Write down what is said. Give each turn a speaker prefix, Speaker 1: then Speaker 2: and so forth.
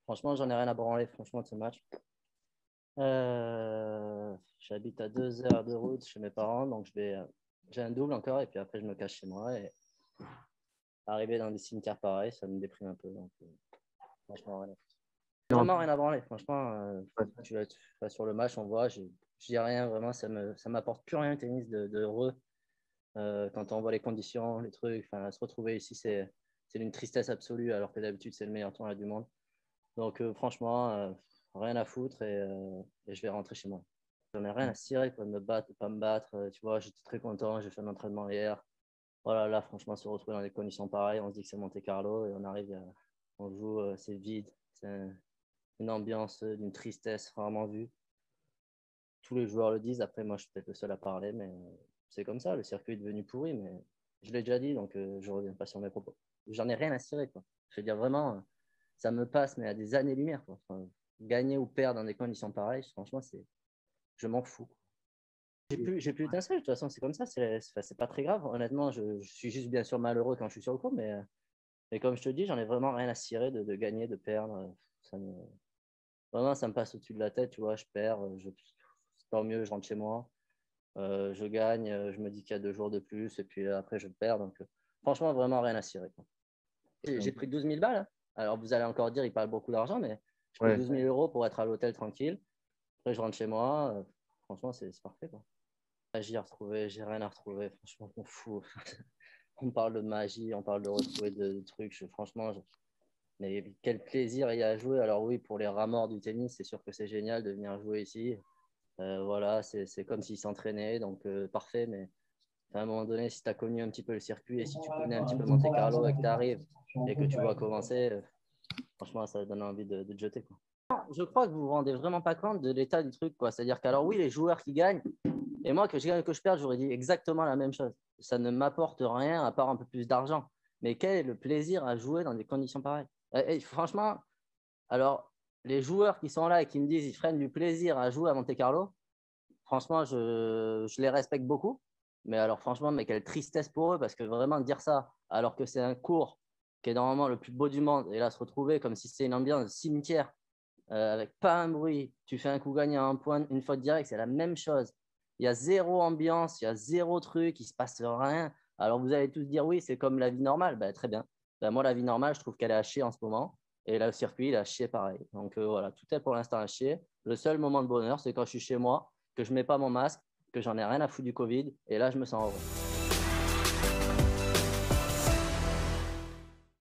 Speaker 1: Franchement, j'en ai rien à branler, franchement, de ce match. J'habite à 2 heures de route chez mes parents, donc j'ai un double encore, et puis après, je me cache chez moi. Et arriver dans des cimetières pareils, ça me déprime un peu. Donc, franchement, rien à foutre. Vraiment rien à branler. Franchement, sur le match, on voit, je dis rien, vraiment, ça m'apporte plus rien le tennis de heureux. Quand on voit les conditions, les trucs, se retrouver ici, c'est une tristesse absolue, alors que d'habitude, c'est le meilleur tournoi du monde. Donc, franchement, rien à foutre et je vais rentrer chez moi. J'en ai rien à cirer, quoi, de me battre, de pas me battre. Tu vois, j'étais très content, j'ai fait un entraînement hier. Voilà, là, franchement, se retrouver dans des conditions pareilles, on se dit que c'est Monte-Carlo et on arrive, on joue, c'est vide. Une ambiance d'une tristesse rarement vue. Tous les joueurs le disent. Après, moi, je suis peut-être le seul à parler, mais c'est comme ça. Le circuit est devenu pourri, mais je l'ai déjà dit, donc je ne reviens pas sur mes propos. J'en ai rien à cirer, quoi. Je veux dire, vraiment, ça me passe, mais à des années-lumière, quoi. Enfin, gagner ou perdre dans des conditions pareilles, franchement, je m'en fous. J'ai plus d'étincelle, de toute façon, c'est comme ça, c'est pas très grave. Honnêtement, je suis juste bien sûr malheureux quand je suis sur le court, mais comme je te dis, j'en ai vraiment rien à cirer de gagner, de perdre. Ça me, Vraiment, ça me passe au-dessus de la tête, tu vois, je perds, tant mieux, je rentre chez moi, je gagne, je me dis qu'il y a 2 jours de plus, et puis après, je perds. Donc, franchement, vraiment rien à cirer, quoi. J'ai pris 12 000 balles, hein. Alors, vous allez encore dire, il parle beaucoup d'argent, mais j'ai pris 12 000 euros pour être à l'hôtel tranquille. Après, je rentre chez moi. Franchement, c'est parfait, quoi. Magie à retrouver, j'ai rien à retrouver. Franchement, on fout. On parle de magie, on parle de retrouver de trucs. Franchement, mais quel plaisir il y a à jouer. Alors oui, pour les rats morts du tennis, c'est sûr que c'est génial de venir jouer ici. Voilà, c'est comme s'ils s'entraînaient, donc parfait. Mais à un moment donné, si tu as connu un petit peu le circuit et si tu connais un petit peu Monte-Carlo et que tu arrives et que tu vois commencer, franchement, ça donne envie de te jeter, quoi. Je crois que vous vous rendez vraiment pas compte de l'état du truc, quoi. C'est-à-dire qu'alors oui, les joueurs qui gagnent, et moi, que je gagne ou que je perde, j'aurais dit exactement la même chose. Ça ne m'apporte rien à part un peu plus d'argent. Mais quel est le plaisir à jouer dans des conditions pareilles? Et franchement, alors, les joueurs qui sont là et qui me disent qu'ils prennent du plaisir à jouer à Monte-Carlo, franchement, je les respecte beaucoup. Mais alors, franchement, mais quelle tristesse pour eux, parce que vraiment dire ça, alors que c'est un cours qui est normalement le plus beau du monde, et là, se retrouver comme si c'était une ambiance de cimetière, avec pas un bruit, tu fais un coup gagné à un point, une faute directe, c'est la même chose. Il y a zéro ambiance, il y a zéro truc, il ne se passe rien. Alors, vous allez tous dire, oui, c'est comme la vie normale. Ben, très bien. Ben, moi, la vie normale, je trouve qu'elle est à chier en ce moment. Et là, le circuit, il est à chier pareil. Donc, voilà, tout est pour l'instant à chier. Le seul moment de bonheur, c'est quand je suis chez moi, que je ne mets pas mon masque, que j'en ai rien à foutre du Covid. Et là, je me sens heureux.